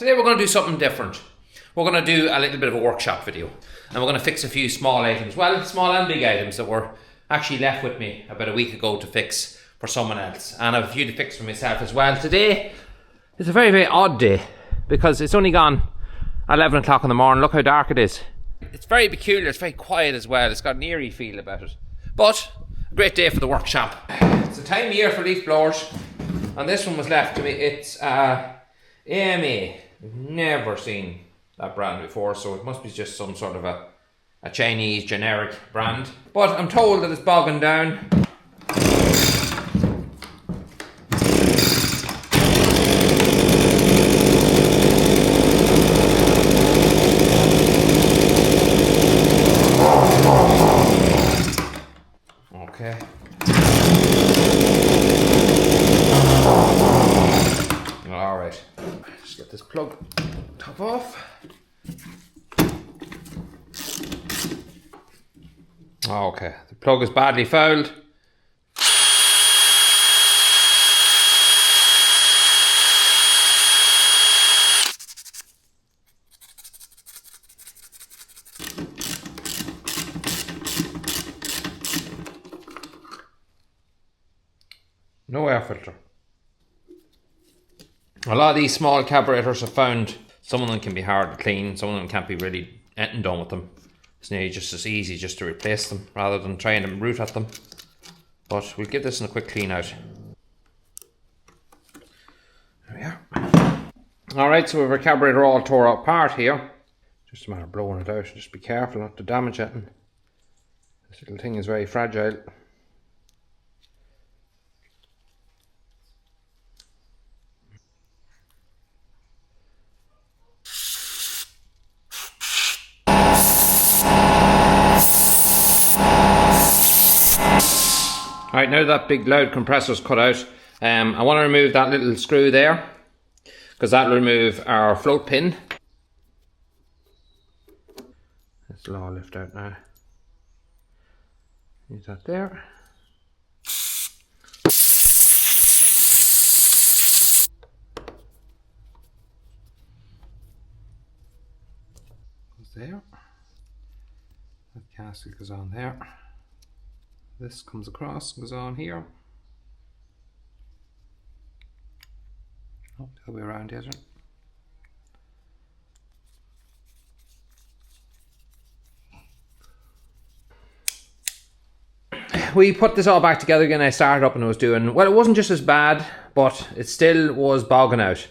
Today we're going to do something different. We're going to do a little bit of a workshop video. And we're going to fix a few small items. Well, small and big items that were actually left with me about a week ago to fix for someone else. And I have a few to fix for myself as well. Today is a very, very odd day because it's only gone 11 o'clock in the morning. Look how dark it is. It's very peculiar. It's very quiet as well. It's got an eerie feel about it. But a great day for the workshop. It's the time of year for leaf blowers. And this one was left to me. It's AMA. I've never seen that brand before, so it must be just some sort of a Chinese generic brand. But I'm told that it's bogging down. Okay. Alright. Just get this plug top off. Okay, the plug is badly fouled. No air filter. A lot of these small carburetors have found some of them can be hard to clean, some of them can't be really anything done with them. It's nearly just as easy just to replace them rather than trying to root at them. But we'll give this a quick clean out. There we are. Alright, so we have our carburetor all tore apart here. Just a matter of blowing it out. Just be careful not to damage it. This little thing is very fragile. Alright, now that big loud compressor's cut out, I want to remove that little screw there because that will remove our float pin. This will all lift out now. Use that there. Goes there. That gasket goes on there. This comes across, goes on here. Oh, the other way around, isn't it? We put this all back together again. I started up and I was doing, well, it wasn't just as bad, but it still was bogging out.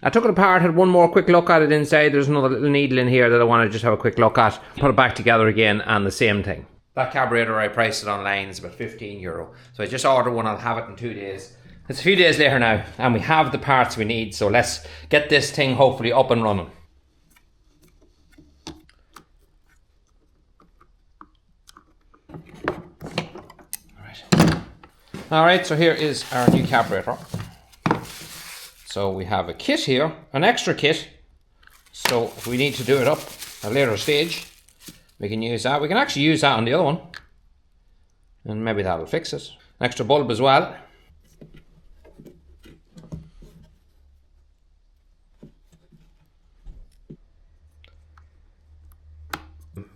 I took it apart, had one more quick look at it inside. There's another little needle in here that I want to just have a quick look at. Put it back together again and the same thing. That carburetor, I priced it online, it's about €15. So I just ordered one, I'll have it in 2 days. It's a few days later now, and we have the parts we need, so let's get this thing hopefully up and running. Alright, so here is our new carburetor. So we have a kit here, an extra kit. So if we need to do it up at a later stage, we can use that. We can actually use that on the other one. And maybe that'll fix it. An extra bulb as well.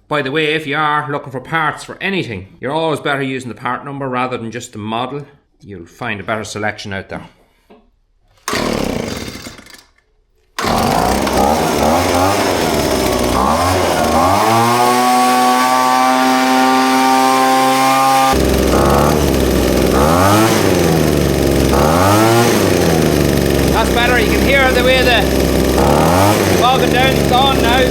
By the way, if you are looking for parts for anything, you're always better using the part number rather than just the model. You'll find a better selection out there. That's better, you can hear the way the bogging down's gone now.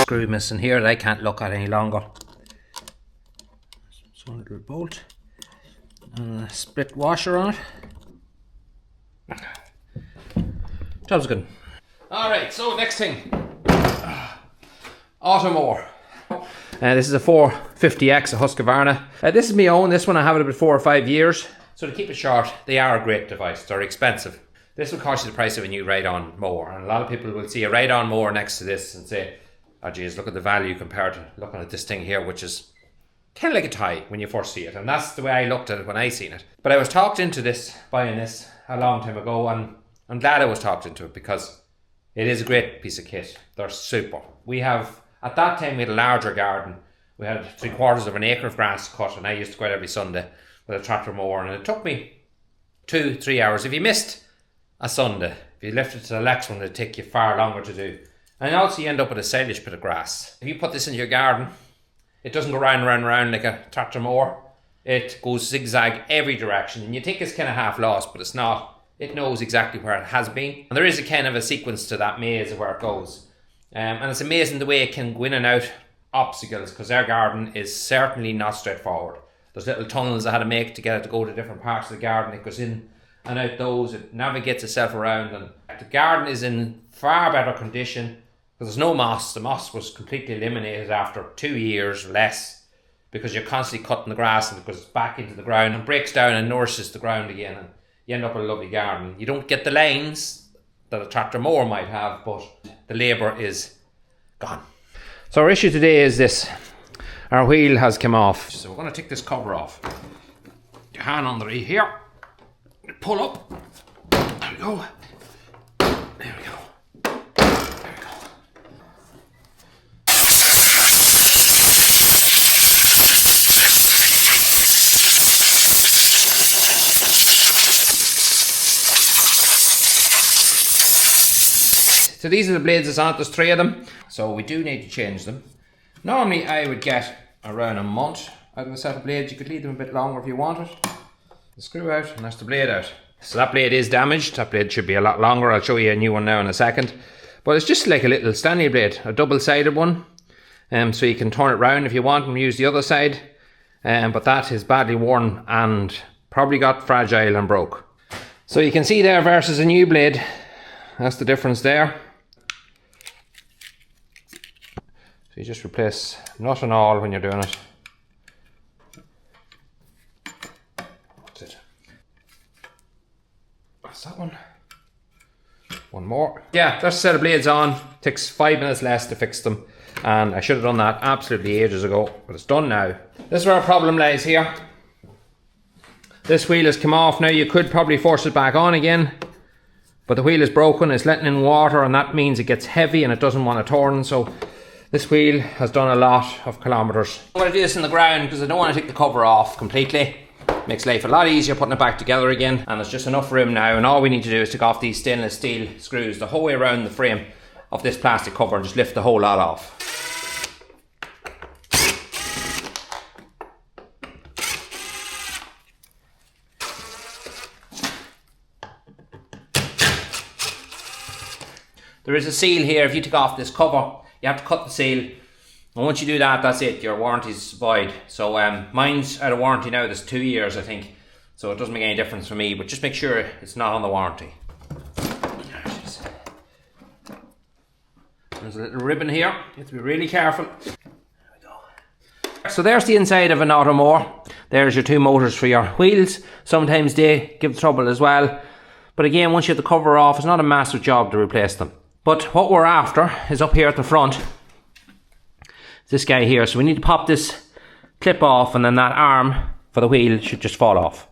Screw missing here that I can't look at any longer. Just one little bolt and a split washer on it. Job's good. Alright, so next thing. Automower. This is a 450X, a Husqvarna. This is my own. This one I have it about 4 or 5 years. So to keep it short, they are a great device. They're expensive. This will cost you the price of a new ride-on mower, and a lot of people will see a ride-on mower next to this and say, oh geez, look at the value compared to looking at this thing here, which is kind of like a toy when you first see it. And that's the way I looked at it when I seen it. But I was talked into this, buying this a long time ago, and I'm glad I was talked into it because it is a great piece of kit. They're super. We have, at that time, we had a larger garden. We had 3/4 of an acre of grass to cut, and I used to go out every Sunday with a tractor mower, and it took me 2-3 hours. If you missed a Sunday, if you left it to the next one, it'd take you far longer to do. And also you end up with a silage bit of grass. If you put this in your garden, it doesn't go round like a tractor mower. It goes zigzag every direction, and you think it's kind of half lost, but it's not. It knows exactly where it has been, and there is a kind of a sequence to that maze of where it goes. And it's amazing the way it can go in and out obstacles, because our garden is certainly not straightforward. There's little tunnels I had to make to get it to go to different parts of the garden. It goes in and out those, it navigates itself around, and the garden is in far better condition because there's no moss. The moss was completely eliminated after 2 years or less, because you're constantly cutting the grass and it goes back into the ground and breaks down and nourishes the ground again, and you end up with a lovely garden. You don't get the lines that a tractor mower might have, but the labour is gone. So our issue today is this: our wheel has come off, so we're going to take this cover off. Your hand under here, pull up, there we go, there we go, there we go. So these are the blades that's on it. There's 3 of them, so we do need to change them. Normally I would get around a month out of a set of blades. You could leave them a bit longer if you wanted. The screw out, and that's the blade out. So that blade is damaged. That blade should be a lot longer. I'll show you a new one now in a second. But it's just like a little Stanley blade, a double-sided one. So you can turn it round if you want and use the other side. But that is badly worn and probably got fragile and broke. So you can see there versus a new blade, that's the difference there. So you just replace nut and all when you're doing it. That's it. That's that one. One more. Yeah, that's a set of blades on. Takes 5 minutes less to fix them. And I should have done that absolutely ages ago, but it's done now. This is where our problem lies here. This wheel has come off now. You could probably force it back on again, but the wheel is broken. It's letting in water, and that means it gets heavy and it doesn't want to turn. So this wheel has done a lot of kilometres. I'm going to do this in the ground because I don't want to take the cover off completely. Makes life a lot easier putting it back together again, and there's just enough room now, and all we need to do is take off these stainless steel screws the whole way around the frame of this plastic cover and just lift the whole lot off. There is a seal here. If you take off this cover, you have to cut the seal, and once you do that, that's it, your warranty's void. So mine's out of warranty now. There's 2 years, I think, so it doesn't make any difference for me, but just make sure it's not on the warranty. There's a little ribbon here, you have to be really careful. There we go. So there's the inside of an Automower. There's your 2 motors for your wheels. Sometimes they give trouble as well, but again, once you have the cover off, it's not a massive job to replace them. But what we're after is up here at the front, this guy here. So we need to pop this clip off, and then that arm for the wheel should just fall off.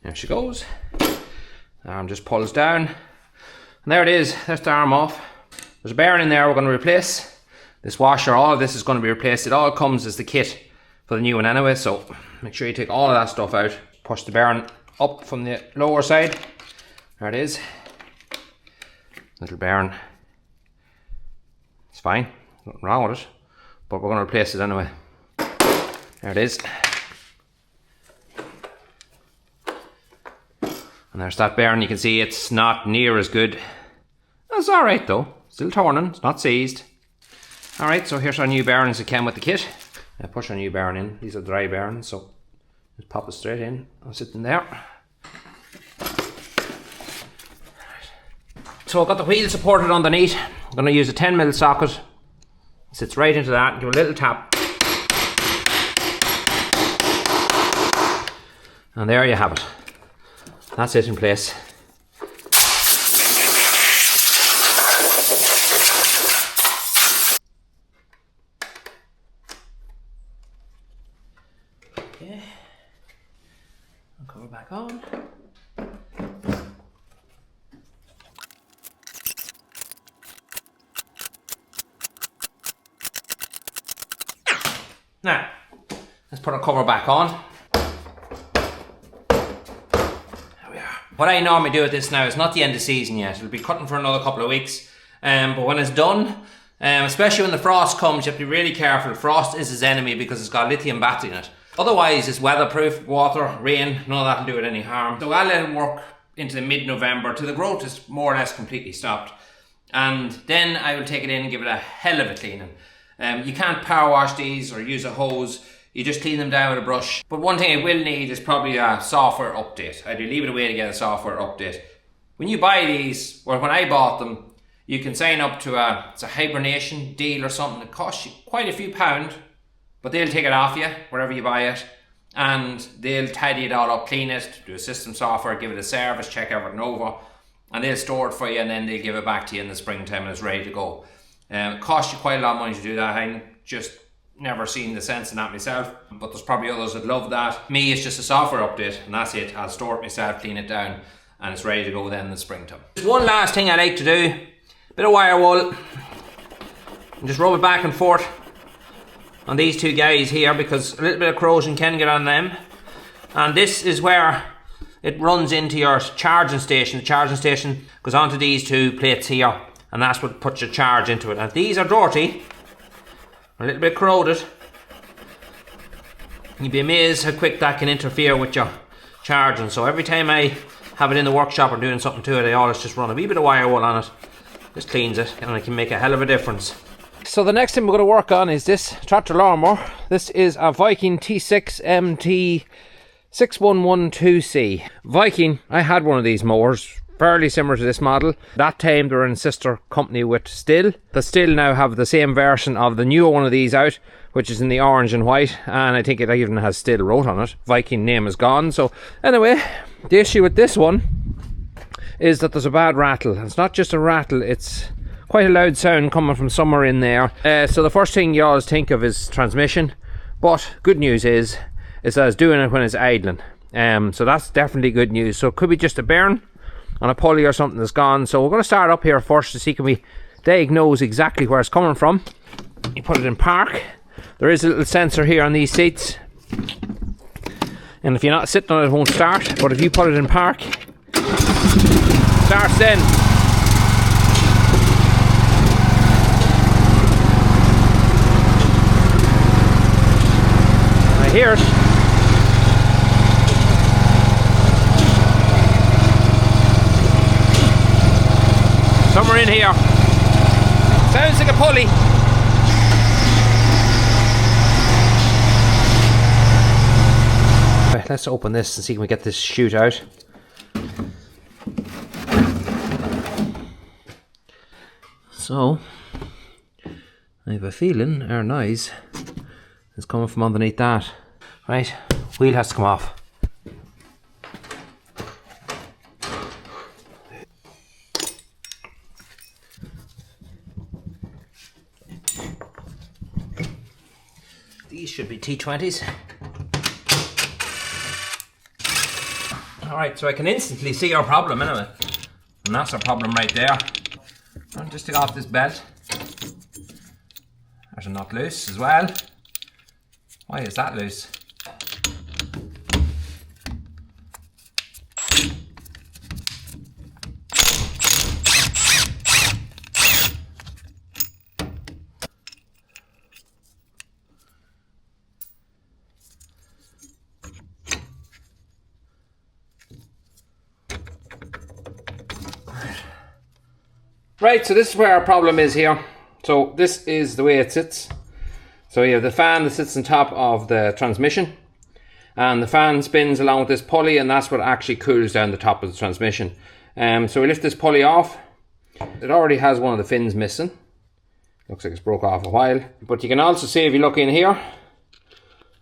There she goes. The arm just pulls down, and there it is. There's the arm off. There's a bearing in there we're going to replace. This washer, all of this is going to be replaced. It all comes as the kit for the new one anyway, so make sure you take all of that stuff out. Push the bearing up from the lower side. There it is. Little bearing. It's fine, nothing wrong with it, but we're going to replace it anyway. There it is. And there's that bearing. You can see it's not near as good. That's alright though, still turning, it's not seized. Alright, so here's our new bearings that came with the kit. I push our new bearing in. These are dry bearings, so just pop it straight in. I'll sit in there. So I've got the wheel supported underneath. I'm going to use a 10mm socket. It sits right into that. Give it a little tap. And there you have it. That's it in place. Okay. I'll cover back on. Now, let's put our cover back on. There we are. What I normally do with this now is not the end of season yet. It'll be cutting for another couple of weeks. But when it's done, especially when the frost comes, you have to be really careful. Frost is his enemy because it's got a lithium battery in it. Otherwise, it's weatherproof, water, rain, none of that will do it any harm. So I'll let it work into the mid-November till the growth is more or less completely stopped. And then I will take it in and give it a hell of a cleaning. You can't power wash these or use a hose. You just clean them down with a brush. But one thing it will need is probably a software update. I do leave it away to get a software update. When you buy these, or when I bought them, you can sign up to it's a hibernation deal or something. It costs you quite a few pounds, but they'll take it off you wherever you buy it, and they'll tidy it all up, clean it, do a system software, give it a service, check everything over, and they'll store it for you, and then they'll give it back to you in the springtime and it's ready to go. It costs you quite a lot of money to do that. I just never seen the sense in that myself, but there's probably others that love that. Me, it's just a software update and that's it. I'll store it myself, clean it down, and it's ready to go then in the springtime. There's one last thing I like to do, bit of wire wool, and just rub it back and forth on these two guys here because a little bit of corrosion can get on them. And this is where it runs into your charging station. The charging station goes onto these two plates here, and that's what puts your charge into it. And if these are dirty, a little bit corroded, you'd be amazed how quick that can interfere with your charging. So every time I have it in the workshop or doing something to it, I always just run a wee bit of wire wool on it. Just cleans it, and it can make a hell of a difference. So the next thing we're going to work on is this tractor lawnmower. This is a Viking T6 MT6112C. Viking, I had one of these mowers, fairly similar to this model. That time they were in sister company with Stihl. The Stihl now have the same version of the newer one of these out, which is in the orange and white, and I think it even has Stihl wrote on it. Viking name is gone. So anyway, the issue with this one is that there's a bad rattle. It's not just a rattle, it's quite a loud sound coming from somewhere in there. So the first thing you always think of is transmission, but good news is that it's doing it when it's idling. So that's definitely good news. So it could be just a bearing on a pulley or something that's gone. So we're going to start up here first to see can we diagnose exactly where it's coming from. You put it in park. There is a little sensor here on these seats, and if you're not sitting on it, it won't start, but if you put it in park, it starts then. I hear it. Somewhere in here. Sounds like a pulley. Right, let's open this and see if we get this chute out. So, I have a feeling our noise is coming from underneath that. Right, wheel has to come off. These should be T20s. Alright, so I can instantly see our problem anyway. And that's our problem right there. I'll just take off this belt. There's a nut loose as well. Why is that loose? Right, so this is where our problem is here. So this is the way it sits. So you have the fan that sits on top of the transmission, and the fan spins along with this pulley, and that's what actually cools down the top of the transmission. So we lift this pulley off. It already has one of the fins missing. Looks like it's broke off a while. But you can also see, if you look in here,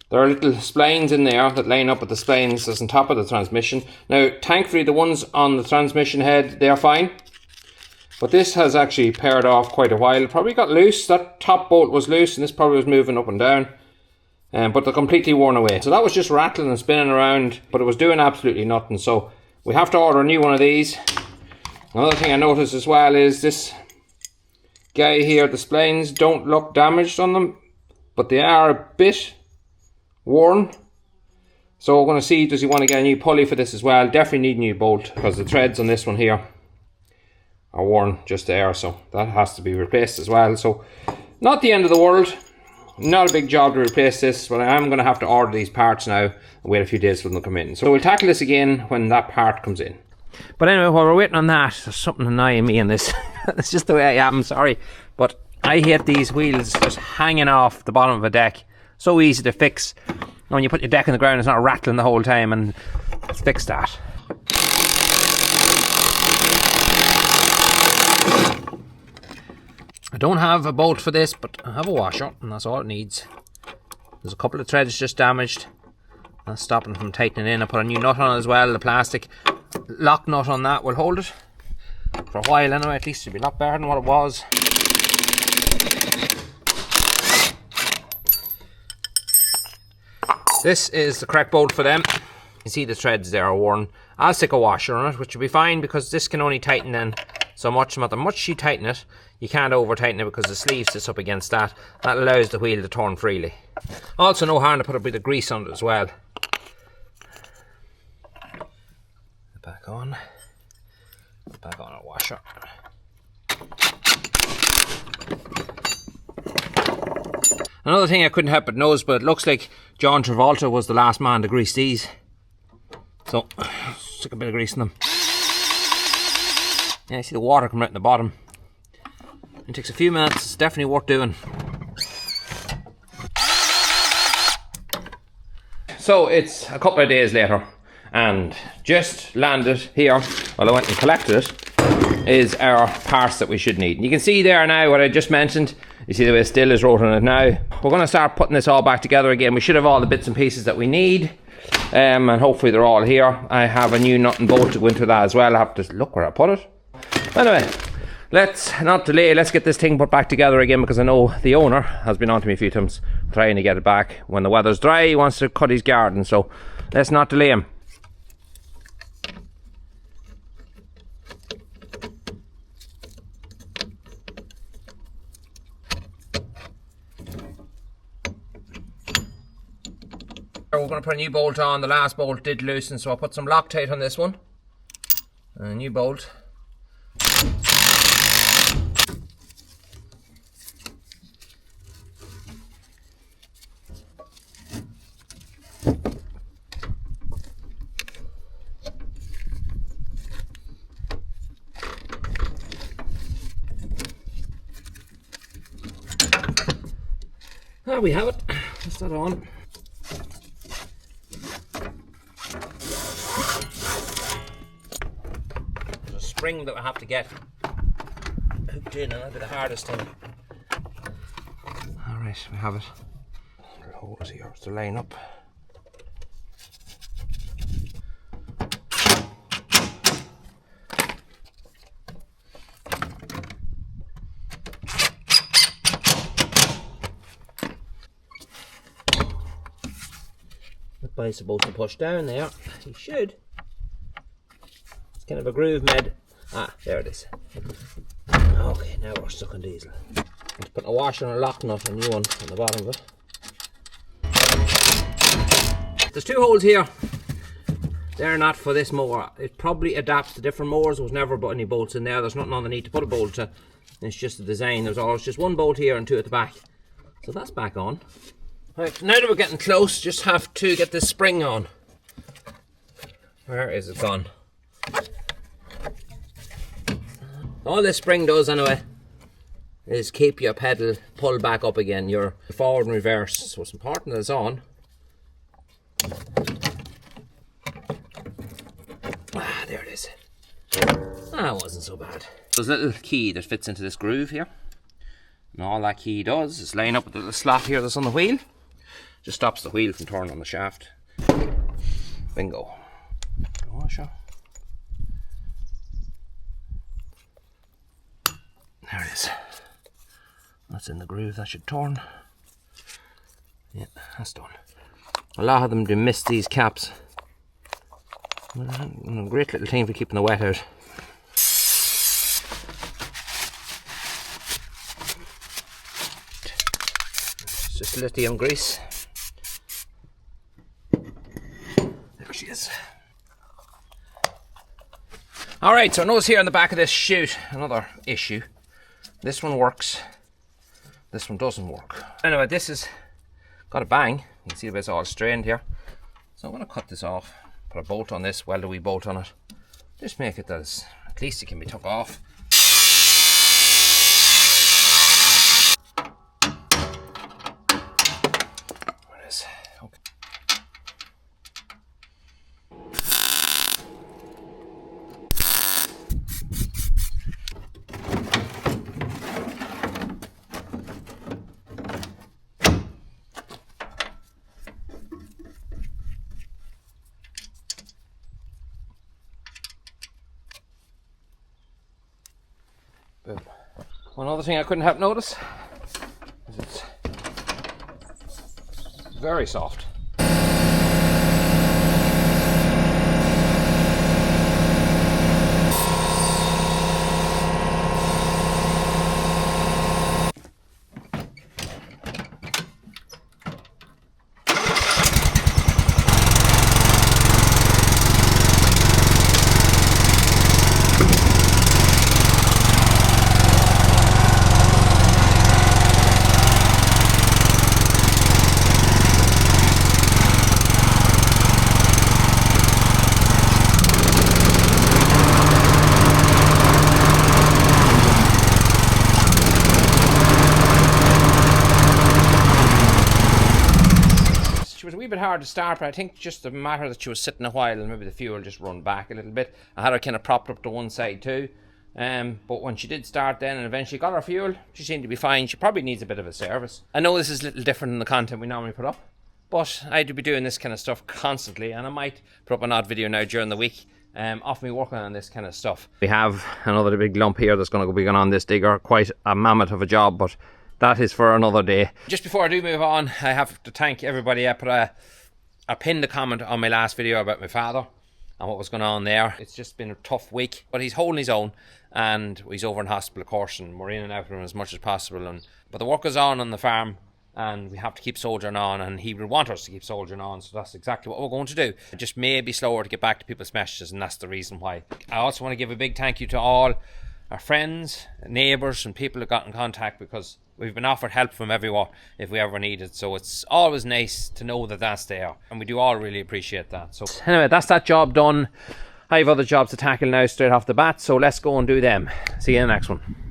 There are little splines in there that line up with the splines that's on top of the transmission. Now, thankfully, the ones on the transmission head, they're fine. But this has actually paired off quite a while. It probably got loose. That top bolt was loose and this probably was moving up and down. But they're completely worn away. So that was just rattling and spinning around, but it was doing absolutely nothing. So we have to order a new one of these. Another thing I noticed as well is this guy here, the splines don't look damaged on them, but they are a bit worn. So we're going to see, does he want to get a new pulley for this as well? Definitely need a new bolt because the threads on this one here are worn just there, so that has to be replaced as well. So not the end of the world, not a big job to replace this, but I am going to have to order these parts now and wait a few days for them to come in. So we'll tackle this again when that part comes in. But anyway, while we're waiting on that, there's something annoying me in this. It's just the way I am, sorry, but I hate these wheels just hanging off the bottom of a deck. So easy to fix. When you put your deck on the ground, it's not rattling the whole time, and let's fix that. I don't have a bolt for this, but I have a washer, and that's all it needs. There's a couple of threads just damaged. That's stopping it from tightening in. I put a new nut on it as well, the plastic lock nut on that will hold it for a while anyway. At least it'll be a lot better than what it was. This is the correct bolt for them. You see the threads there are worn. I'll stick a washer on it, which will be fine because this can only tighten in so much. No matter how much you tighten it, you can't over tighten it because the sleeve sits up against that. That allows the wheel to turn freely. Also, no harm to put a bit of grease on it as well. Back on a washer. Another thing I couldn't help but notice, but it looks like John Travolta was the last man to grease these. So, stick a bit of grease in them. Yeah, you see the water coming out in the bottom. It takes a few minutes, it's definitely worth doing. So, it's a couple of days later, and just landed here, well I went and collected it, is our parts that we should need. And you can see there now what I just mentioned. You see the way still is wrote on it now. We're going to start putting this all back together again. We should have all the bits and pieces that we need. And hopefully they're all here. I have a new nut and bolt to go into that as well. I have to look where I put it. Anyway, let's not delay. Let's get this thing put back together again, because I know the owner has been on to me a few times trying to get it back. When the weather's dry, he wants to cut his garden. So let's not delay him. We're going to put a new bolt on. The last bolt did loosen, so I'll put some Loctite on this one. And a new bolt. There we have it. That's that on. Spring that I have to get hooked in, and that'll be the hardest thing. Alright, we have it. Little holes here to line up. The body's supposed to push down there. You should. It's kind of a groove made. Ah, there it is. Okay, now we're stuck on diesel. Let's put a washer and a lock nut, a new one on the bottom of it. There's two holes here. They're not for this mower. It probably adapts to different mowers. There was never any bolts in there. There's nothing on the need to put a bolt to. It's just the design. There's always just one bolt here and two at the back. So that's back on. Right, now that we're getting close, just have to get this spring on. Where is it gone? All this spring does anyway is keep your pedal pulled back up again, your forward and reverse. So it's important that it's on. Ah, there it is. That wasn't so bad. There's a little key that fits into this groove here. And all that key does is line up with the little slot here that's on the wheel. Just stops the wheel from turning on the shaft. Bingo. Go on, show. There it is. That's in the groove, that should turn. Yeah, that's done. A lot of them do miss these caps. A great little thing for keeping the wet out. It's just lithium grease. There she is. Alright, so notice here on the back of this chute, another issue. This one works, this one doesn't work. Anyway, this has got a bang. You can see it's all strained here. So I'm going to cut this off, put a bolt on this, weld a wee bolt on it. Just make it that at least it can be took off. There it is. Okay. Boom. One other thing I couldn't help notice is it's very soft. It was a wee bit hard to start, but I think just the matter that she was sitting a while and maybe the fuel just run back a little bit. I had her kind of propped up to one side too, but when she did start then and eventually got her fuel, she seemed to be fine. She probably needs a bit of a service. I know this is a little different than the content we normally put up, but I'd be doing this kind of stuff constantly, and I might put up an odd video now during the week of me working on this kind of stuff. We have another big lump here that's going to be going on this digger. Quite a mammoth of a job, but that is for another day. Just before I do move on, I have to thank everybody. I pinned a comment on my last video about my father and what was going on there. It's just been a tough week, but he's holding his own, and he's over in hospital, of course, and we're in and out of him as much as possible. But the work is on the farm, and we have to keep soldiering on, and he would want us to keep soldiering on, so that's exactly what we're going to do. It just may be slower to get back to people's messages, and that's the reason why. I also want to give a big thank you to all our friends, neighbours, and people who got in contact, because we've been offered help from everyone if we ever need it. So it's always nice to know that that's there, and we do all really appreciate that. So anyway, that's that job done. I have other jobs to tackle now straight off the bat, so let's go and do them. See you in the next one.